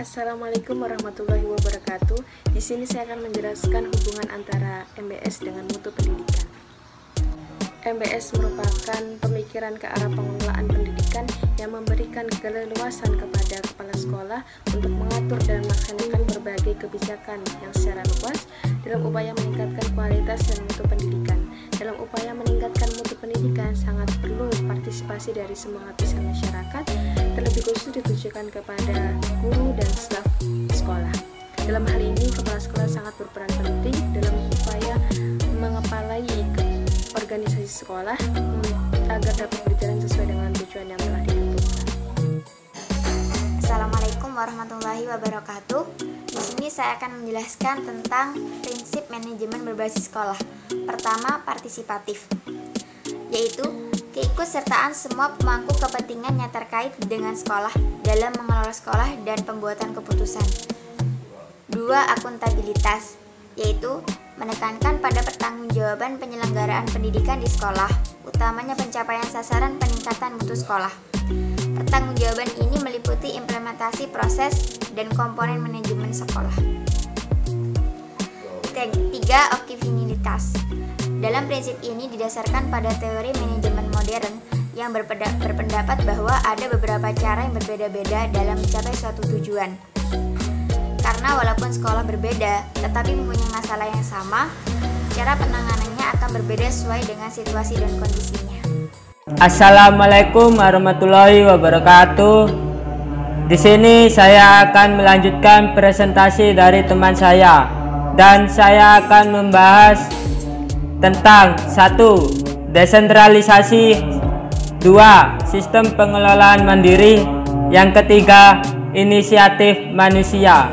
Assalamualaikum warahmatullahi wabarakatuh. Di sini saya akan menjelaskan hubungan antara MBS dengan mutu pendidikan. MBS merupakan pemikiran ke arah pengelolaan pendidikan yang memberikan keleluasan kepada kepala sekolah untuk mengatur dan melaksanakan berbagai kebijakan yang secara luas dalam upaya meningkatkan kualitas dan mutu pendidikan. Dalam upaya meningkatkan mutu pendidikan, sangat perlu partisipasi dari semua lapisan masyarakat, terlebih khusus ditujukan kepada guru dan staf sekolah. Dalam hal ini, kepala sekolah sangat berperan penting dalam upaya mengepalai organisasi sekolah agar dapat berjalan sesuai dengan tujuan yang telah ditentukan. Assalamualaikum warahmatullahi wabarakatuh. Di sini saya akan menjelaskan tentang prinsip manajemen berbasis sekolah. Pertama, partisipatif, yaitu keikutsertaan semua pemangku kepentingan yang terkait dengan sekolah dalam mengelola sekolah dan pembuatan keputusan. Dua, akuntabilitas, yaitu menekankan pada pertanggungjawaban penyelenggaraan pendidikan di sekolah, utamanya pencapaian sasaran peningkatan mutu sekolah. Pertanggungjawaban ini meliputi implementasi proses dan komponen manajemen sekolah. Tiga, optimalitas. Dalam prinsip ini didasarkan pada teori manajemen modern yang berpendapat bahwa ada beberapa cara yang berbeda-beda dalam mencapai suatu tujuan. Karena walaupun sekolah berbeda, tetapi mempunyai masalah yang sama, cara penanganannya akan berbeda sesuai dengan situasi dan kondisinya. Assalamualaikum warahmatullahi wabarakatuh. Di sini saya akan melanjutkan presentasi dari teman saya, dan saya akan membahas tentang 1. Desentralisasi, 2. Sistem pengelolaan mandiri, yang ketiga, inisiatif manusia.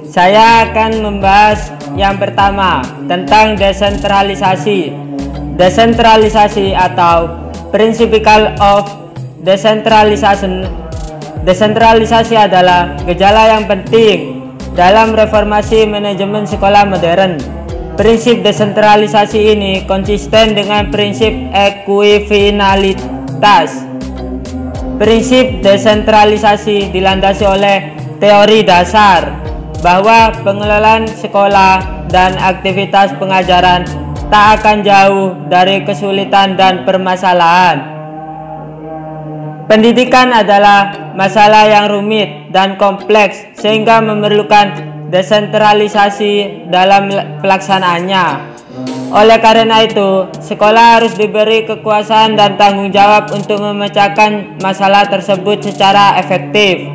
Saya akan membahas yang pertama tentang desentralisasi. Desentralisasi atau principle of decentralization. Desentralisasi adalah gejala yang penting dalam reformasi manajemen sekolah modern. Prinsip desentralisasi ini konsisten dengan prinsip ekuifinalitas. Prinsip desentralisasi dilandasi oleh teori dasar bahwa pengelolaan sekolah dan aktivitas pengajaran tak akan jauh dari kesulitan dan permasalahan. Pendidikan adalah masalah yang rumit dan kompleks sehingga memerlukan desentralisasi dalam pelaksanaannya. Oleh karena itu, sekolah harus diberi kekuasaan dan tanggung jawab untuk memecahkan masalah tersebut secara efektif.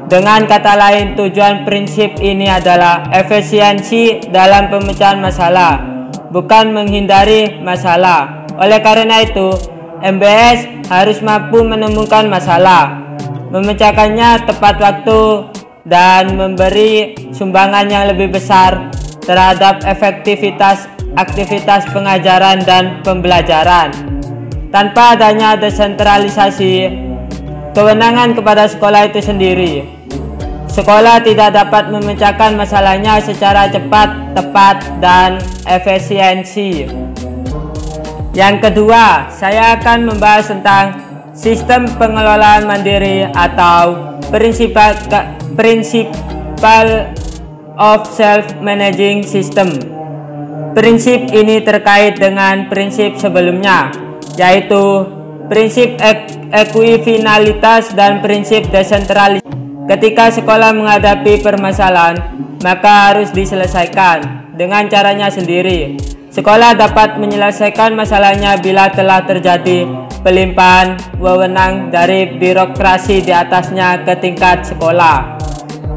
Dengan kata lain, tujuan prinsip ini adalah efisiensi dalam pemecahan masalah, bukan menghindari masalah. Oleh karena itu, MBS harus mampu menemukan masalah, memecahkannya tepat waktu, dan memberi sumbangan yang lebih besar terhadap efektivitas aktivitas pengajaran dan pembelajaran. Tanpa adanya desentralisasi, kewenangan kepada sekolah itu sendiri, sekolah tidak dapat memecahkan masalahnya secara cepat, tepat, dan efisiensi. Yang kedua, saya akan membahas tentang sistem pengelolaan mandiri atau Principle of Self-Managing System. Prinsip ini terkait dengan prinsip sebelumnya, yaitu prinsip ekuifinalitas dan prinsip desentralisasi. Ketika sekolah menghadapi permasalahan, maka harus diselesaikan dengan caranya sendiri. Sekolah dapat menyelesaikan masalahnya bila telah terjadi pelimpahan wewenang dari birokrasi di atasnya ke tingkat sekolah.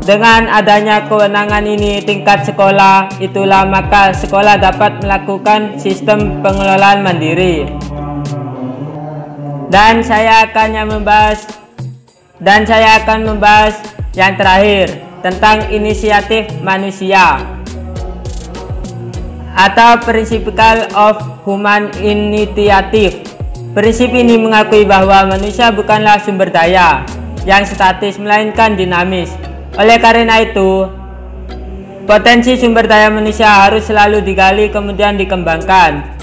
Dengan adanya kewenangan ini tingkat sekolah, itulah maka sekolah dapat melakukan sistem pengelolaan mandiri. Dan saya akan membahas yang terakhir tentang inisiatif manusia atau Principle of Human Initiative. Prinsip ini mengakui bahwa manusia bukanlah sumber daya yang statis melainkan dinamis. Oleh karena itu, potensi sumber daya manusia harus selalu digali kemudian dikembangkan.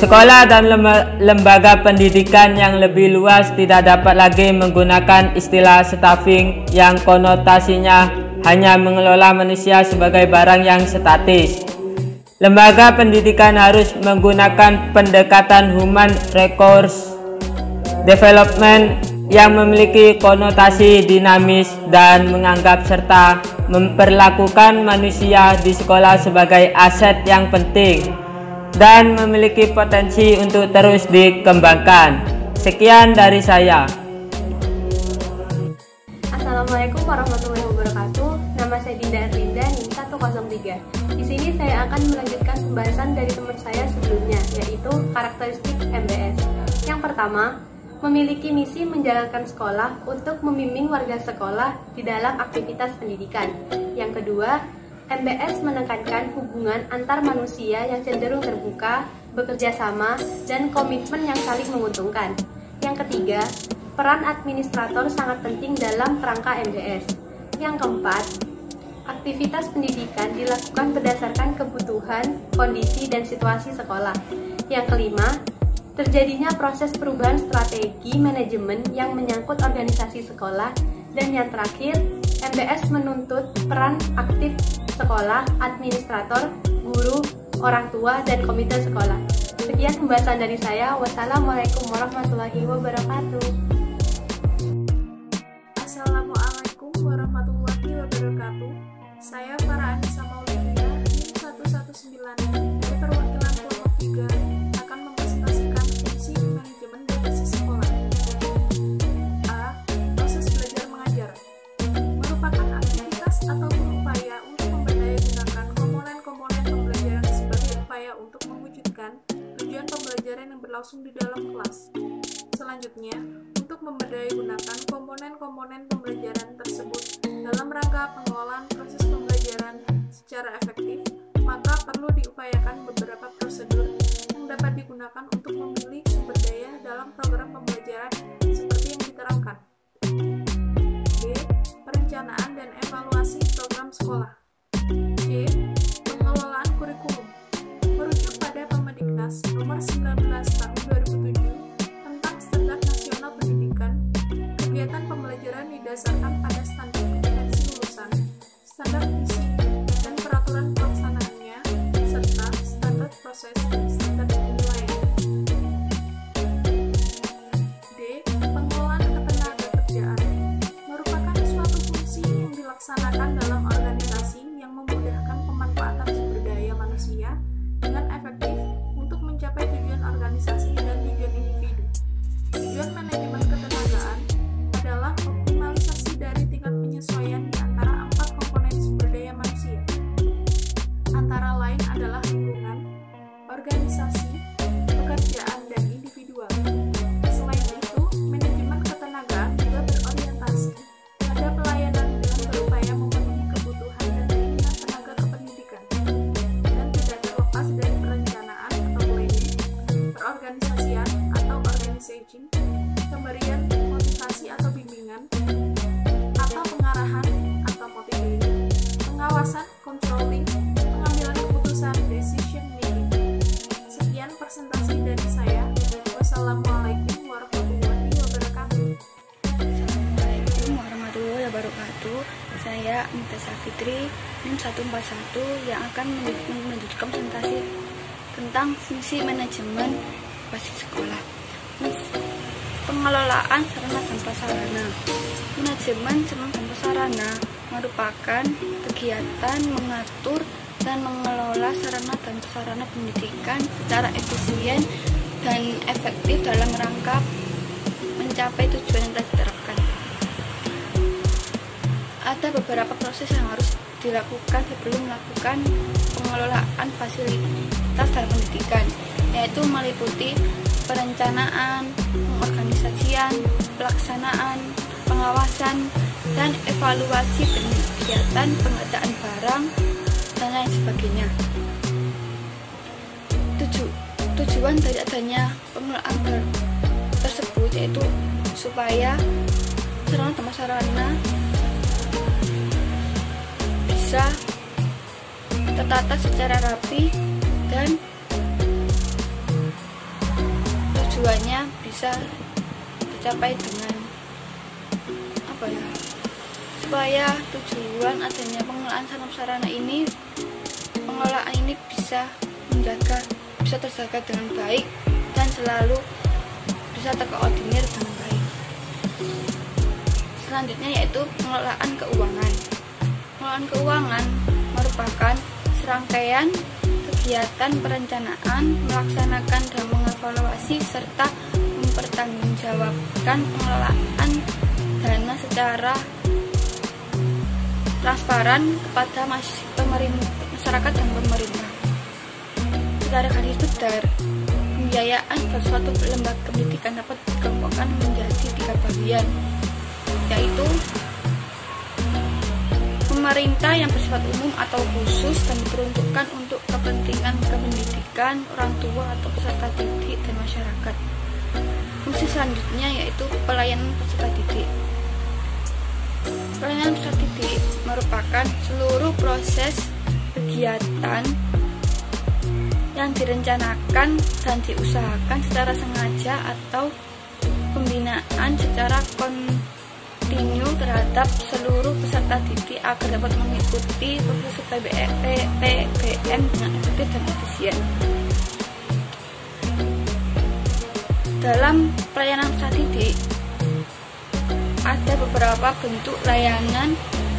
Sekolah dan lembaga pendidikan yang lebih luas tidak dapat lagi menggunakan istilah staffing yang konotasinya hanya mengelola manusia sebagai barang yang statis. Lembaga pendidikan harus menggunakan pendekatan human resource development yang memiliki konotasi dinamis dan menganggap serta memperlakukan manusia di sekolah sebagai aset yang penting dan memiliki potensi untuk terus dikembangkan. Sekian dari saya. Assalamualaikum warahmatullahi wabarakatuh. Nama saya Dinda Erlinda, NIM 103. Di sini saya akan melanjutkan pembahasan dari teman saya sebelumnya, yaitu karakteristik MBS. Yang pertama, memiliki misi menjalankan sekolah untuk membimbing warga sekolah di dalam aktivitas pendidikan. Yang kedua, MBS menekankan hubungan antar manusia yang cenderung terbuka, bekerja sama, dan komitmen yang saling menguntungkan. Yang ketiga, peran administrator sangat penting dalam kerangka MBS. Yang keempat, aktivitas pendidikan dilakukan berdasarkan kebutuhan, kondisi, dan situasi sekolah. Yang kelima, terjadinya proses perubahan strategi manajemen yang menyangkut organisasi sekolah. Dan yang terakhir, MBS menuntut peran aktif sekolah, administrator, guru, orang tua, dan komite sekolah. Sekian pembahasan dari saya. Wassalamualaikum warahmatullahi wabarakatuh. Assalamualaikum warahmatullahi wabarakatuh. Saya Farah Anissa Maulidia, 119 dari perwakilan kelompok 3 akan mempresentasikan fungsi manajemen berbasis sekolah. A. Proses belajar mengajar merupakan aktivitas ataupun upaya untuk memberdayagunakan komponen-komponen pembelajaran sebagai upaya untuk mewujudkan tujuan pembelajaran yang berlangsung di dalam kelas. Selanjutnya, untuk memberdayagunakan komponen-komponen pembelajaran tersebut dalam rangka pengelolaan proses pembelajaran secara efektif, maka perlu diupayakan beberapa prosedur yang dapat digunakan untuk memilih sumber daya dalam program pembelajaran seperti yang diterangkan. B. Perencanaan dan evaluasi program sekolah. C. Pengelolaan kurikulum. Merujuk pada Permendiknas Nomor 19 Tahun 2007 tentang Standar Nasional Pendidikan, kegiatan pembelajaran didasarkan pada standar kompetensi lulusan, standar visi dan peraturan pelaksanaannya, serta standar proses dan standar penilaian. D. Pengelolaan ketenagakerjaan merupakan suatu fungsi yang dilaksanakan dalam organisasi yang memudahkan pemanfaatan sumber daya manusia dengan efektif untuk mencapai tujuan organisasi dan tujuan individu. Tujuan manajemen ketenagaan adalah optimalisasi dari tingkat penyesuaian di antara 4 komponen sumber daya manusia. Antara lain adalah lingkungan, organisasi, pekerjaan, dan individual. Selain itu, manajemen ketenagaan juga berorientasi pada pelayanan dengan berupaya memenuhi kebutuhan dan keinginan tenaga kependidikan, dan tidak terlepas dari perencanaan atau planning, perorganisasian atau organizing, pemberian motivasi atau bimbingan, atau pengarahan atau motivating, pengawasan, controlling, pengambilan keputusan, decision making. Sekian presentasi dari saya. Wassalamualaikum warahmatullahi wabarakatuh. Assalamualaikum warahmatullahi wabarakatuh. Saya Anita Safitri, NIM 141 yang akan melanjutkan presentasi tentang fungsi manajemen basis sekolah. Pengelolaan sarana dan prasarana. Manajemen sarana dan prasarana merupakan kegiatan mengatur dan mengelola sarana dan prasarana pendidikan secara efisien dan efektif dalam rangka mencapai tujuan yang telah diterapkan. Ada beberapa proses yang harus dilakukan sebelum melakukan pengelolaan fasilitas dalam pendidikan, yaitu meliputi perencanaan, pengorganisasian, pelaksanaan, pengawasan, dan evaluasi kegiatan pengadaan barang, dan lain sebagainya. Tujuan dari adanya pengelolaan tersebut yaitu supaya sarana dan prasarana bisa tertata secara rapi dan tujuannya bisa tercapai dengan supaya tujuan adanya pengelolaan sarana ini bisa terjaga dengan baik dan selalu bisa terkoordinir dengan baik. Selanjutnya yaitu pengelolaan keuangan. Pengelolaan keuangan merupakan serangkaian kegiatan perencanaan, melaksanakan dan mengevaluasi serta mempertanggungjawabkan pengelolaan dana secara transparan kepada masyarakat dan pemerintah. Secara garis besar, pembiayaan suatu lembaga pendidikan dapat dikelompokkan menjadi 3 bagian, yaitu pemerintah yang bersifat umum atau khusus dan diperuntukkan untuk kepentingan pendidikan orang tua atau peserta didik dan masyarakat. Fungsi selanjutnya yaitu pelayanan peserta didik. Pelayanan peserta didik merupakan seluruh proses kegiatan yang direncanakan dan diusahakan secara sengaja atau pembinaan secara kontinu terhadap seluruh peserta didik agar dapat mengikuti proses PBM dengan efektif dan efisien. Dalam pelayanan peserta didik, ada beberapa bentuk layanan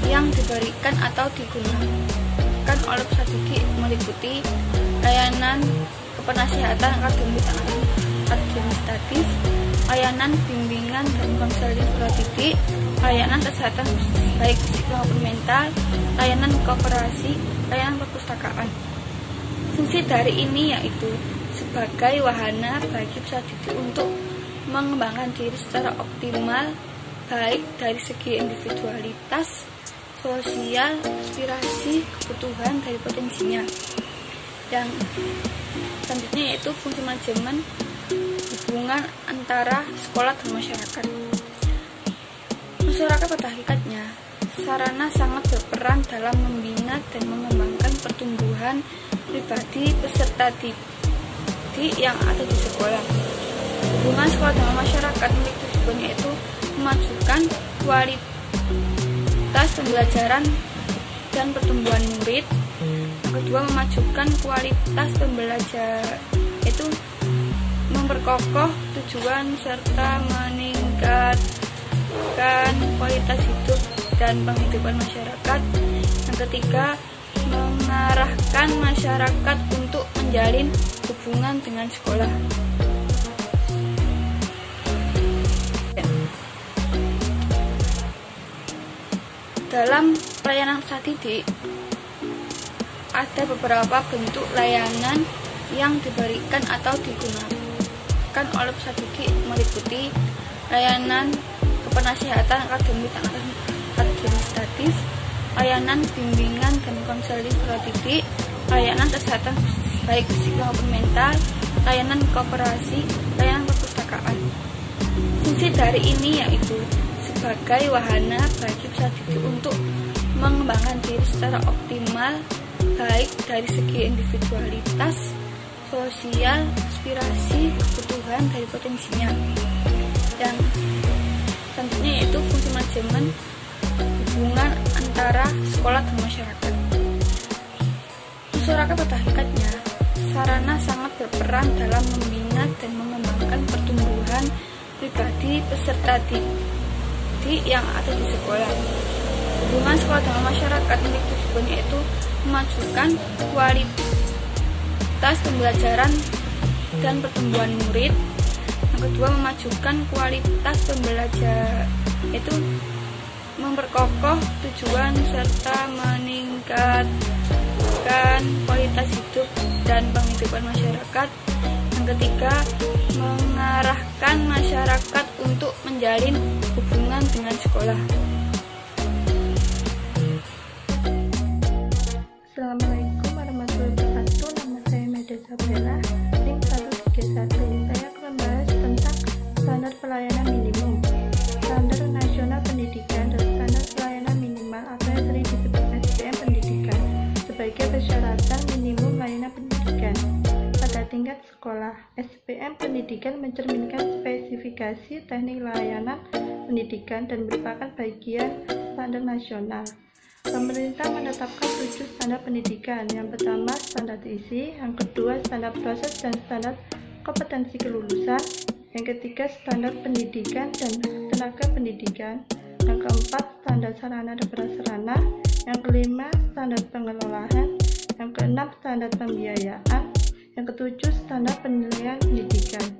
yang diberikan atau digunakan oleh peserta didik, meliputi layanan kepenasihatan akademik dan administratif, layanan bimbingan dan konseling peserta didik, layanan kesehatan baik fisik maupun mental, layanan koperasi, layanan perpustakaan. Fungsi dari ini yaitu sebagai wahana bagi peserta didik untuk mengembangkan diri secara optimal, baik dari segi individualitas, sosial, aspirasi, kebutuhan dari potensinya. Yang selanjutnya yaitu fungsi manajemen hubungan antara sekolah dan masyarakat. Masyarakat pada hakikatnya, sarana sangat berperan dalam membina dan mengembangkan pertumbuhan pribadi peserta didik yang ada di sekolah. Hubungan sekolah dengan masyarakat memiliki tujuan yaitu memajukan kualitas pembelajaran dan pertumbuhan murid. Yang kedua, memajukan kualitas pembelajaran, yaitu memperkokoh tujuan serta meningkatkan kualitas hidup dan penghidupan masyarakat. Yang ketiga, mengarahkan masyarakat untuk menjalin hubungan dengan sekolah. Dalam pelayanan peserta didik, ada beberapa bentuk layanan yang diberikan atau digunakan oleh peserta didik, meliputi layanan kepenasihatan akademik dan administratif, layanan bimbingan dan konseling peserta didik, layanan kesehatan baik fisik maupun mental, layanan koperasi, layanan perpustakaan. Fungsi dari ini yaitu sebagai wahana bagi peserta didik untuk mengembangkan diri secara optimal, baik dari segi individualitas, sosial, aspirasi, kebutuhan dari potensinya. Yang selanjutnya yaitu fungsi manajemen hubungan antara sekolah dan masyarakat. Masyarakat pada hakikatnya, sarana sangat berperan dalam membina dan mengembangkan pertumbuhan pribadi peserta didik yang ada di sekolah. Hubungan sekolah dengan masyarakat memiliki tujuan yaitu memajukan kualitas pembelajaran dan pertumbuhan murid. Yang kedua, memajukan kualitas pembelajaran, yaitu memperkokoh tujuan serta meningkatkan kualitas hidup dan penghidupan masyarakat. Yang ketiga, mengarahkan masyarakat untuk menjalin hubungan dengan sekolah. Assalamualaikum warahmatullahi wabarakatuh. Nama saya Meda Sabella, NIM 131. Saya akan membahas tentang standar pelayanan minimum, standar nasional pendidikan, dan standar pelayanan minimal atau yang sering disebut SPM pendidikan sebagai persyaratan minimum layanan pendidikan pada tingkat sekolah. SPM pendidikan pendidikan mencerminkan spesifikasi teknik layanan pendidikan dan merupakan bagian standar nasional. Pemerintah menetapkan 7 standar pendidikan. Yang pertama, standar isi. Yang kedua, standar proses dan standar kompetensi kelulusan. Yang ketiga, standar pendidikan dan tenaga pendidikan. Yang keempat, standar sarana dan prasarana. Yang kelima, standar pengelolaan. Yang keenam, standar pembiayaan. Yang ketujuh, standar penilaian pendidikan.